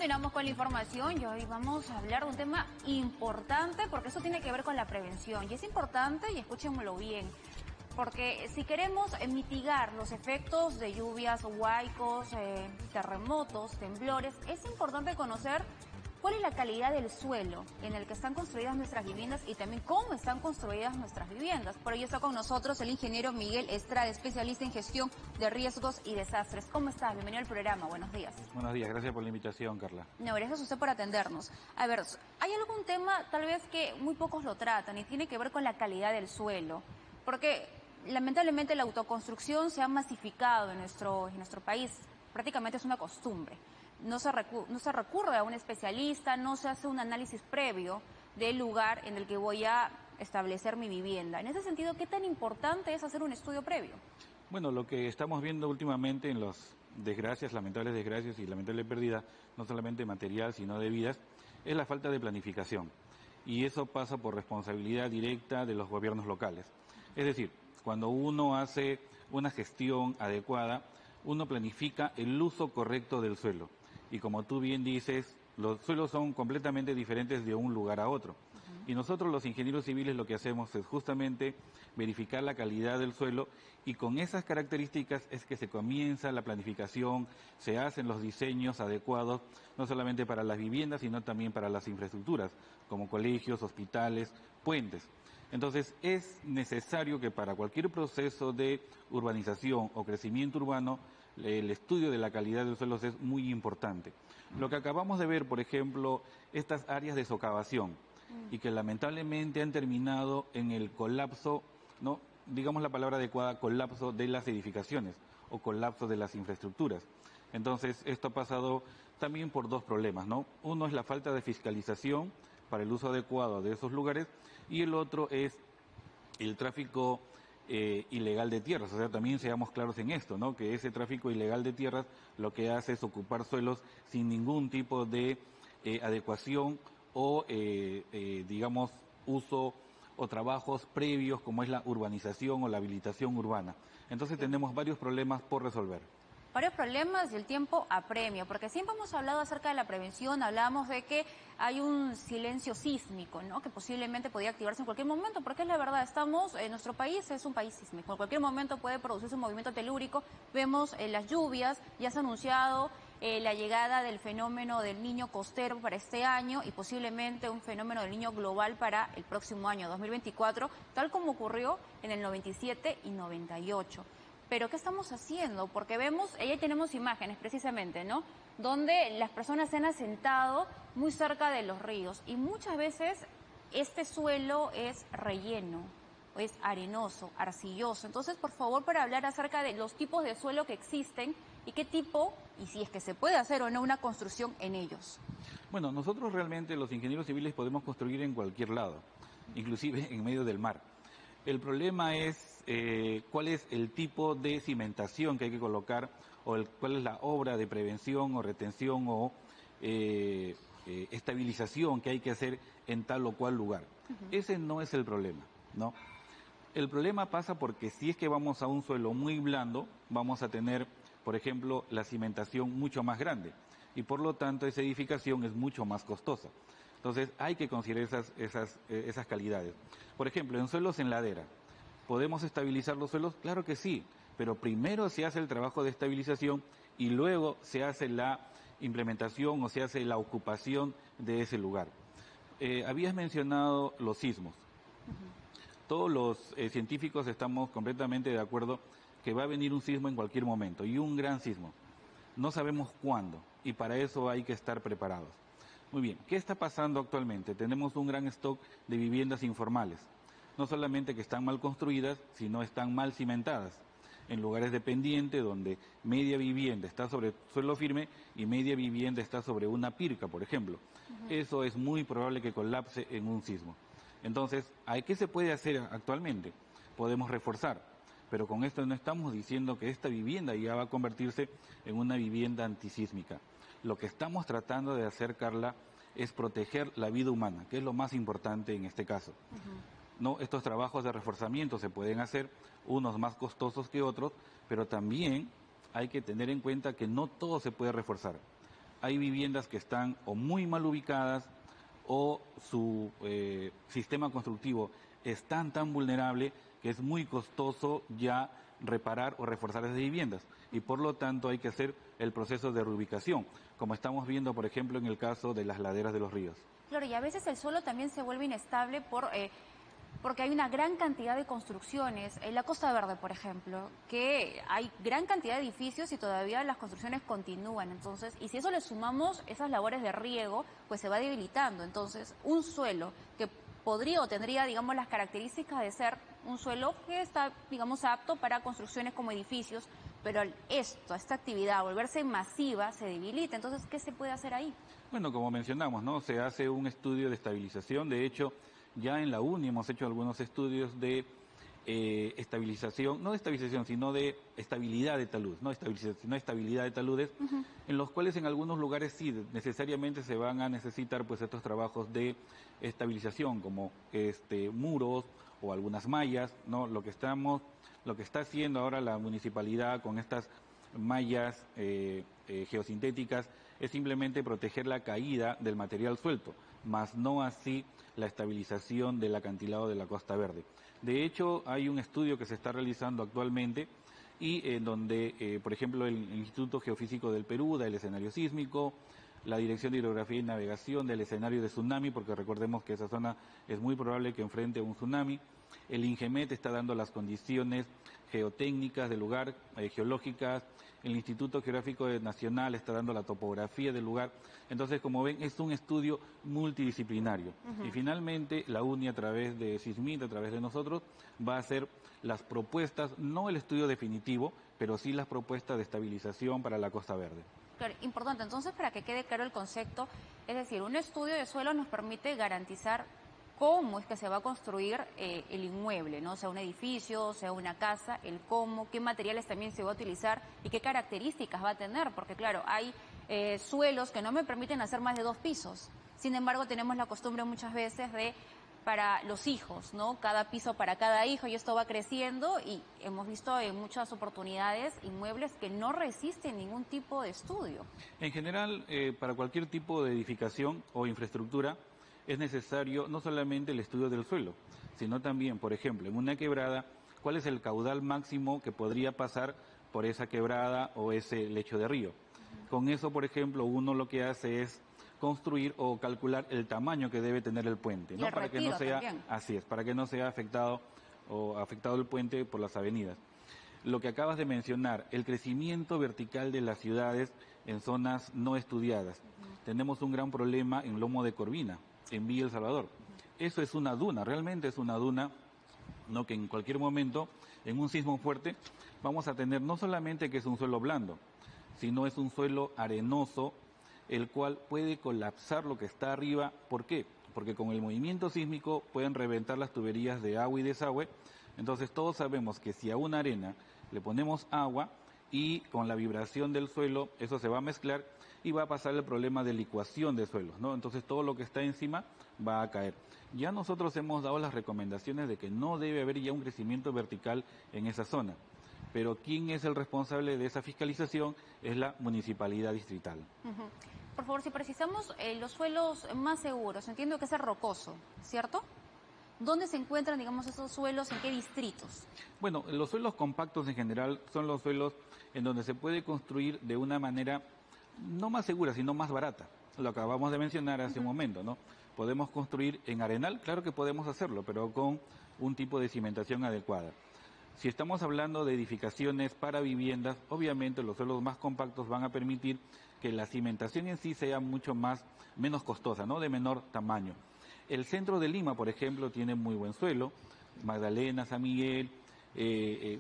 Continuamos con la información y hoy vamos a hablar de un tema importante porque eso tiene que ver con la prevención. Y es importante, y escúchenmelo bien, porque si queremos mitigar los efectos de lluvias, huaicos, terremotos, temblores, es importante conocer cuál es la calidad del suelo en el que están construidas nuestras viviendas y también cómo están construidas nuestras viviendas. Por ello está con nosotros el ingeniero Miguel Estrada, especialista en gestión de riesgos y desastres. ¿Cómo estás? Bienvenido al programa. Buenos días. Buenos días, gracias por la invitación, Carla. No, gracias a usted por atendernos. A ver, hay algún tema tal vez que muy pocos lo tratan y tiene que ver con la calidad del suelo, porque lamentablemente la autoconstrucción se ha masificado en nuestro país, prácticamente es una costumbre. No se recurre a un especialista, no se hace un análisis previo del lugar en el que voy a establecer mi vivienda. En ese sentido, ¿qué tan importante es hacer un estudio previo? Bueno, lo que estamos viendo últimamente en las desgracias, lamentables desgracias y lamentable pérdida, no solamente material, sino de vidas, es la falta de planificación. Y eso pasa por responsabilidad directa de los gobiernos locales. Es decir, cuando uno hace una gestión adecuada, uno planifica el uso correcto del suelo. Y como tú bien dices, los suelos son completamente diferentes de un lugar a otro. Y nosotros los ingenieros civiles lo que hacemos es justamente verificar la calidad del suelo y con esas características es que se comienza la planificación, se hacen los diseños adecuados, no solamente para las viviendas, sino también para las infraestructuras, como colegios, hospitales, puentes. Entonces es necesario que para cualquier proceso de urbanización o crecimiento urbano, el estudio de la calidad de los suelos es muy importante. Lo que acabamos de ver, por ejemplo, estas áreas de socavación y que lamentablemente han terminado en el colapso, ¿no? Digamos la palabra adecuada, colapso de las edificaciones o colapso de las infraestructuras. Entonces, esto ha pasado también por dos problemas, ¿no? Uno es la falta de fiscalización para el uso adecuado de esos lugares y el otro es el tráfico ilegal de tierras. O sea, también seamos claros en esto, ¿no? Que ese tráfico ilegal de tierras lo que hace es ocupar suelos sin ningún tipo de adecuación o, digamos, uso o trabajos previos como es la urbanización o la habilitación urbana. Entonces tenemos varios problemas por resolver. Varios problemas y el tiempo apremia, porque siempre hemos hablado acerca de la prevención, hablamos de que hay un silencio sísmico, ¿no? Que posiblemente podría activarse en cualquier momento, porque es la verdad, nuestro país es un país sísmico, en cualquier momento puede producirse un movimiento telúrico, vemos las lluvias, ya se ha anunciado la llegada del fenómeno del niño costero para este año y posiblemente un fenómeno del niño global para el próximo año, 2024, tal como ocurrió en el 97 y 98. Pero ¿qué estamos haciendo? Porque vemos, ahí tenemos imágenes precisamente, ¿no? Donde las personas se han asentado muy cerca de los ríos y muchas veces este suelo es relleno, es arenoso, arcilloso. Entonces, por favor, para hablar acerca de los tipos de suelo que existen y qué tipo, y si es que se puede hacer o no una construcción en ellos. Bueno, nosotros realmente los ingenieros civiles podemos construir en cualquier lado, inclusive en medio del mar. El problema es cuál es el tipo de cimentación que hay que colocar o cuál es la obra de prevención o retención o estabilización que hay que hacer en tal o cual lugar. Ese no es el problema, ¿no? El problema pasa porque si es que vamos a un suelo muy blando, vamos a tener, por ejemplo, la cimentación mucho más grande y por lo tanto esa edificación es mucho más costosa. Entonces hay que considerar esas calidades. Por ejemplo, en suelos en ladera, ¿podemos estabilizar los suelos? Claro que sí, pero primero se hace el trabajo de estabilización y luego se hace la implementación o se hace la ocupación de ese lugar. Habías mencionado los sismos. Todos los científicos estamos completamente de acuerdo que va a venir un sismo en cualquier momento y un gran sismo. No sabemos cuándo y para eso hay que estar preparados. Muy bien, ¿qué está pasando actualmente? Tenemos un gran stock de viviendas informales. No solamente que están mal construidas, sino están mal cimentadas. En lugares de pendiente donde media vivienda está sobre suelo firme y media vivienda está sobre una pirca, por ejemplo. Eso es muy probable que colapse en un sismo. Entonces, ¿qué se puede hacer actualmente? Podemos reforzar, pero con esto no estamos diciendo que esta vivienda ya va a convertirse en una vivienda antisísmica. Lo que estamos tratando de hacer, Carla, es proteger la vida humana, que es lo más importante en este caso. No, estos trabajos de reforzamiento se pueden hacer, unos más costosos que otros, pero también hay que tener en cuenta que no todo se puede reforzar. hay viviendas que están o muy mal ubicadas o su sistema constructivo es tan vulnerable que es muy costoso ya reparar o reforzar esas viviendas y por lo tanto hay que hacer el proceso de reubicación, como estamos viendo por ejemplo en el caso de las laderas de los ríos. Claro, y a veces el suelo también se vuelve inestable porque hay una gran cantidad de construcciones. En la Costa Verde, por ejemplo, que hay gran cantidad de edificios y todavía las construcciones continúan. Entonces, y si eso le sumamos esas labores de riego, pues se va debilitando. Entonces, un suelo que podría o tendría, digamos, las características de ser un suelo que está, digamos, apto para construcciones como edificios, pero esta actividad, volverse masiva, se debilita. Entonces, ¿qué se puede hacer ahí? Bueno, como mencionamos, ¿no? Se hace un estudio de estabilización. De hecho, ya en la UNI hemos hecho algunos estudios de estabilización, no de estabilización, sino de estabilidad de talud, no estabilidad de taludes, en los cuales en algunos lugares sí necesariamente se van a necesitar pues estos trabajos de estabilización, como muros o algunas mallas, ¿no? Lo que está haciendo ahora la municipalidad con estas mallas geosintéticas es simplemente proteger la caída del material suelto, más no así la estabilización del acantilado de la Costa Verde. De hecho, hay un estudio que se está realizando actualmente y en donde, por ejemplo, el Instituto Geofísico del Perú da el escenario sísmico, la Dirección de Hidrografía y Navegación del escenario de tsunami, porque recordemos que esa zona es muy probable que enfrente a un tsunami. El INGEMET está dando las condiciones geotécnicas del lugar, geológicas. El Instituto Geográfico Nacional está dando la topografía del lugar. Entonces, como ven, es un estudio multidisciplinario. Y finalmente, la UNI, a través de SISMIT, a través de nosotros, va a hacer las propuestas, no el estudio definitivo, pero sí las propuestas de estabilización para la Costa Verde. Claro, importante, entonces, para que quede claro el concepto, es decir, un estudio de suelo nos permite garantizar cómo es que se va a construir el inmueble, ¿no? Sea un edificio, sea una casa, el cómo, qué materiales también se va a utilizar y qué características va a tener, porque claro, hay suelos que no me permiten hacer más de 2 pisos. Sin embargo, tenemos la costumbre muchas veces de para los hijos, ¿no? Cada piso para cada hijo y esto va creciendo y hemos visto en muchas oportunidades inmuebles que no resisten ningún tipo de estudio. En general, para cualquier tipo de edificación o infraestructura, es necesario no solamente el estudio del suelo, sino también, por ejemplo, en una quebrada, cuál es el caudal máximo que podría pasar por esa quebrada o ese lecho de río. Con eso, por ejemplo, uno lo que hace es construir o calcular el tamaño que debe tener el puente, ¿no? Para que no sea también. Así es, para que no sea afectado el puente por las avenidas. Lo que acabas de mencionar, el crecimiento vertical de las ciudades en zonas no estudiadas. Tenemos un gran problema en Lomo de Corvina, en Villa El Salvador. Eso es una duna, realmente es una duna, ¿no? Que en cualquier momento, en un sismo fuerte, vamos a tener no solamente que es un suelo blando, sino es un suelo arenoso, el cual puede colapsar lo que está arriba. ¿Por qué? Porque con el movimiento sísmico pueden reventar las tuberías de agua y desagüe. Entonces todos sabemos que si a una arena le ponemos agua y con la vibración del suelo eso se va a mezclar y va a pasar el problema de licuación de suelos, ¿no? Entonces todo lo que está encima va a caer. Ya nosotros hemos dado las recomendaciones de que no debe haber ya un crecimiento vertical en esa zona. Pero ¿quién es el responsable de esa fiscalización? Es la municipalidad distrital. Por favor, si precisamos los suelos más seguros, entiendo que es el rocoso, ¿cierto? ¿Dónde se encuentran, digamos, esos suelos? ¿En qué distritos? Bueno, los suelos compactos en general son los suelos en donde se puede construir de una manera no más segura, sino más barata. Lo acabamos de mencionar hace un momento, ¿no? Podemos construir en arenal, claro que podemos hacerlo, pero con un tipo de cimentación adecuada. Si estamos hablando de edificaciones para viviendas, obviamente los suelos más compactos van a permitir que la cimentación en sí sea menos costosa, ¿no? De menor tamaño. El centro de Lima, por ejemplo, tiene muy buen suelo, Magdalena, San Miguel,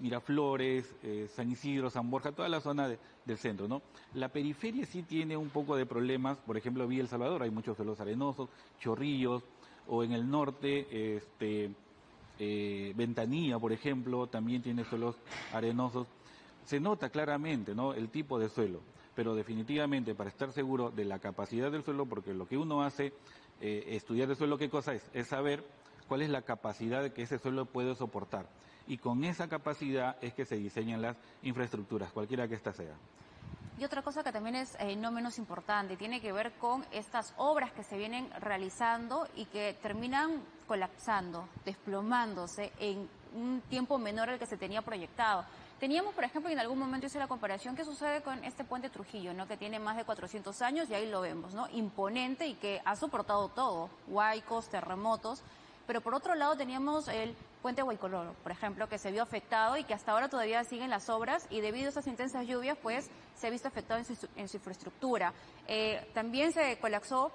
Miraflores, San Isidro, San Borja, toda la zona del centro, ¿no? La periferia sí tiene un poco de problemas, por ejemplo, Villa El Salvador, hay muchos suelos arenosos, Chorrillos, o en el norte, Ventanilla, por ejemplo, también tiene suelos arenosos. Se nota claramente, ¿no?, el tipo de suelo, pero definitivamente para estar seguro de la capacidad del suelo, porque lo que uno hace, estudiar el suelo, ¿qué cosa es? Es saber cuál es la capacidad que ese suelo puede soportar. Y con esa capacidad es que se diseñan las infraestructuras, cualquiera que ésta sea. Y otra cosa que también es no menos importante, tiene que ver con estas obras que se vienen realizando y que terminan colapsando, desplomándose en un tiempo menor al que se tenía proyectado. Teníamos, por ejemplo, en algún momento hice la comparación, ¿qué sucede con este puente Trujillo, ¿no? Que tiene más de 400 años y ahí lo vemos, ¿no? Imponente y que ha soportado todo, huaicos, terremotos. Pero por otro lado teníamos el puente Huaycoloro, por ejemplo, que se vio afectado y que hasta ahora todavía siguen las obras y debido a esas intensas lluvias, pues se ha visto afectado en su infraestructura. También se colapsó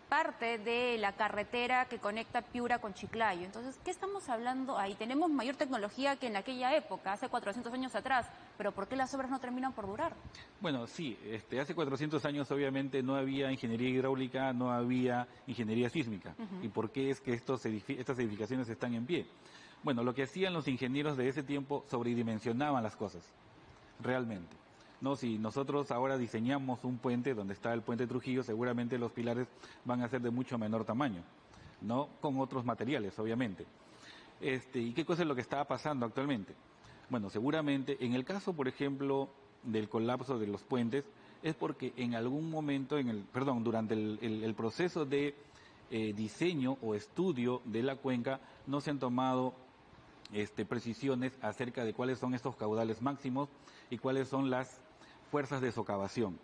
parte de la carretera que conecta Piura con Chiclayo. Entonces, ¿qué estamos hablando ahí? Tenemos mayor tecnología que en aquella época, hace 400 años atrás, pero ¿por qué las obras no terminan por durar? Bueno, sí, hace 400 años obviamente no había ingeniería hidráulica, no había ingeniería sísmica. ¿Y por qué es que estas edificaciones están en pie? Bueno, lo que hacían los ingenieros de ese tiempo sobredimensionaban las cosas, realmente. No, si nosotros ahora diseñamos un puente donde está el puente Trujillo, seguramente los pilares van a ser de mucho menor tamaño, ¿no? Con otros materiales, obviamente. ¿Y qué cosa es lo que está pasando actualmente? Bueno, seguramente en el caso, por ejemplo, del colapso de los puentes, es porque en algún momento, durante el proceso de diseño o estudio de la cuenca, no se han tomado precisiones acerca de cuáles son estos caudales máximos y cuáles son las fuerzas de socavación.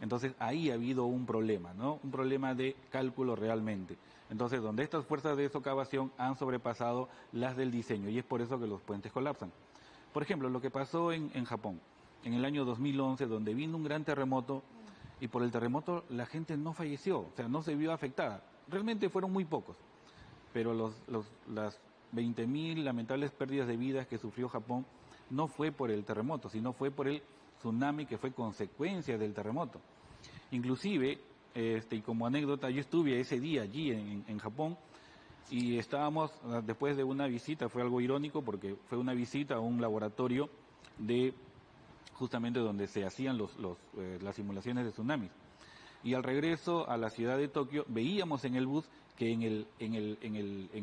Entonces ahí ha habido un problema, ¿no? Un problema de cálculo realmente. Entonces, donde estas fuerzas de socavación han sobrepasado las del diseño y es por eso que los puentes colapsan. Por ejemplo, lo que pasó en Japón, en el año 2011, donde vino un gran terremoto y por el terremoto la gente no falleció, o sea, no se vio afectada. Realmente fueron muy pocos, pero las 20.000 lamentables pérdidas de vidas que sufrió Japón no fue por el terremoto, sino fue por el tsunami que fue consecuencia del terremoto. Inclusive, y como anécdota, yo estuve ese día allí en Japón y estábamos, después de una visita, fue algo irónico porque fue una visita a un laboratorio de justamente donde se hacían las simulaciones de tsunamis. Y al regreso a la ciudad de Tokio veíamos en el bus que en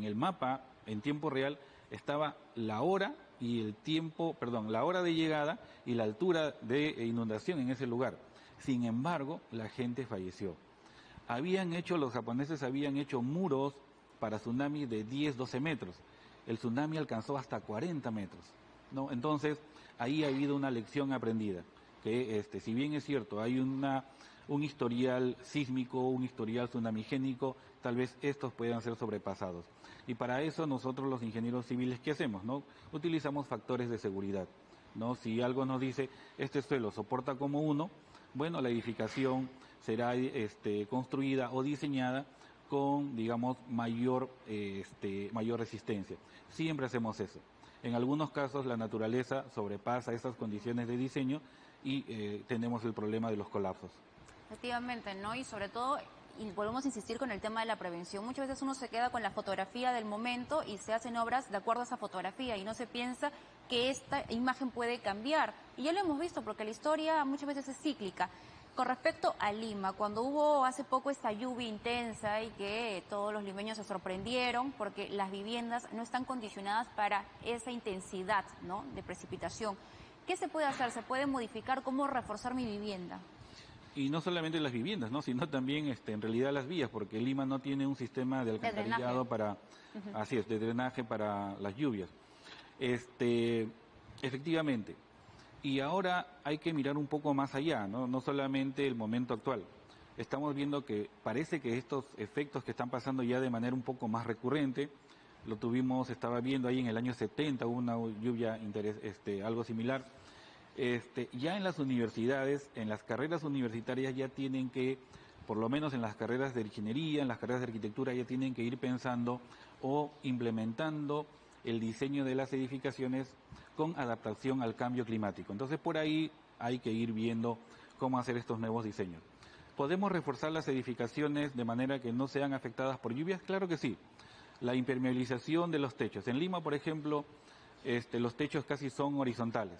el mapa, en tiempo real, estaba la hora y el tiempo, perdón, la hora de llegada y la altura de inundación en ese lugar. Sin embargo, la gente falleció. Los japoneses habían hecho muros para tsunami de 10, 12 metros. El tsunami alcanzó hasta 40 metros, ¿no? Entonces, ahí ha habido una lección aprendida, que si bien es cierto, hay un historial sísmico, un historial tsunamigénico, tal vez estos puedan ser sobrepasados. Y para eso nosotros los ingenieros civiles, ¿qué hacemos, no? Utilizamos factores de seguridad, ¿no? Si algo nos dice, este suelo soporta como 1, bueno, la edificación será construida o diseñada con, digamos, mayor resistencia. Siempre hacemos eso. En algunos casos la naturaleza sobrepasa esas condiciones de diseño y tenemos el problema de los colapsos. Efectivamente, ¿no? Y sobre todo, y volvemos a insistir con el tema de la prevención. Muchas veces uno se queda con la fotografía del momento y se hacen obras de acuerdo a esa fotografía y no se piensa que esta imagen puede cambiar. Y ya lo hemos visto porque la historia muchas veces es cíclica. Con respecto a Lima, cuando hubo hace poco esta lluvia intensa y que todos los limeños se sorprendieron porque las viviendas no están condicionadas para esa intensidad, ¿no?, de precipitación. ¿Qué se puede hacer? ¿Se puede modificar cómo reforzar mi vivienda? Y no solamente las viviendas, ¿no?, sino también en realidad las vías, porque Lima no tiene un sistema de alcantarillado así es, de drenaje para las lluvias. Efectivamente. Y ahora hay que mirar un poco más allá, ¿no? No solamente el momento actual. Estamos viendo que parece que estos efectos que están pasando ya de manera un poco más recurrente, estaba viendo ahí en el año 70, hubo una lluvia algo similar. Ya en las universidades, en las carreras universitarias ya tienen que, por lo menos en las carreras de ingeniería, en las carreras de arquitectura, ya tienen que ir pensando o implementando el diseño de las edificaciones con adaptación al cambio climático. Entonces, por ahí hay que ir viendo cómo hacer estos nuevos diseños. ¿Podemos reforzar las edificaciones de manera que no sean afectadas por lluvias? Claro que sí. La impermeabilización de los techos. En Lima, por ejemplo, los techos casi son horizontales.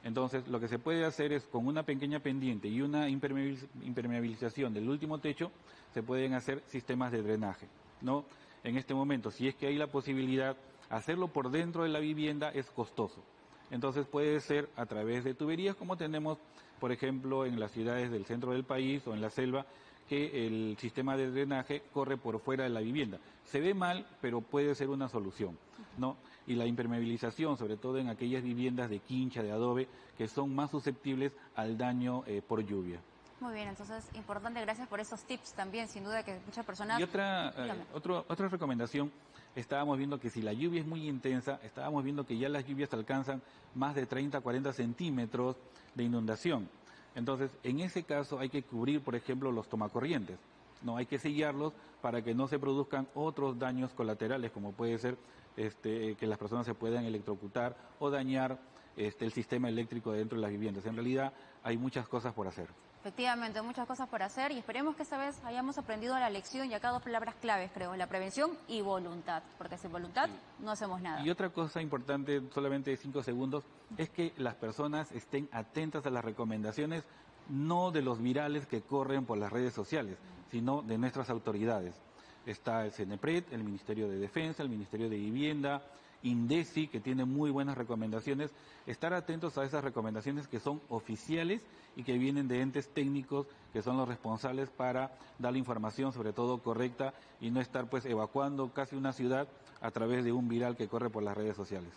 Entonces, lo que se puede hacer es, con una pequeña pendiente y una impermeabilización del último techo, se pueden hacer sistemas de drenaje, ¿no? En este momento, si es que hay la posibilidad, hacerlo por dentro de la vivienda es costoso. Entonces puede ser a través de tuberías, como tenemos, por ejemplo, en las ciudades del centro del país o en la selva, que el sistema de drenaje corre por fuera de la vivienda. Se ve mal, pero puede ser una solución, ¿no? Y la impermeabilización, sobre todo en aquellas viviendas de quincha, de adobe, que son más susceptibles al daño por lluvia. Muy bien, entonces, importante, gracias por esos tips también, sin duda que muchas personas... Y otra recomendación, estábamos viendo que si la lluvia es muy intensa, estábamos viendo que ya las lluvias alcanzan más de 30, 40 centímetros de inundación. Entonces, en ese caso hay que cubrir, por ejemplo, los tomacorrientes, ¿no? Hay que sellarlos para que no se produzcan otros daños colaterales, como puede ser que las personas se puedan electrocutar o dañar el sistema eléctrico dentro de las viviendas. En realidad hay muchas cosas por hacer. Efectivamente, muchas cosas por hacer y esperemos que esta vez hayamos aprendido la lección y acá dos palabras claves, creo, la prevención y voluntad, porque sin voluntad no hacemos nada. Y otra cosa importante, solamente 5 segundos, es que las personas estén atentas a las recomendaciones, no de los virales que corren por las redes sociales, sino de nuestras autoridades. Está el CENEPRED, el Ministerio de Defensa, el Ministerio de Vivienda, INDECI, que tiene muy buenas recomendaciones. Estar atentos a esas recomendaciones que son oficiales y que vienen de entes técnicos que son los responsables para dar la información, sobre todo correcta, y no estar pues evacuando casi una ciudad a través de un viral que corre por las redes sociales.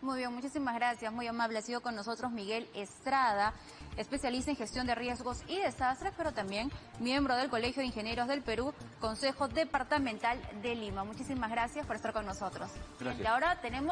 Muy bien, muchísimas gracias, muy amable. Ha sido con nosotros Miguel Estrada, especialista en gestión de riesgos y desastres, pero también miembro del Colegio de Ingenieros del Perú, Consejo Departamental de Lima. Muchísimas gracias por estar con nosotros. Gracias. Y ahora tenemos...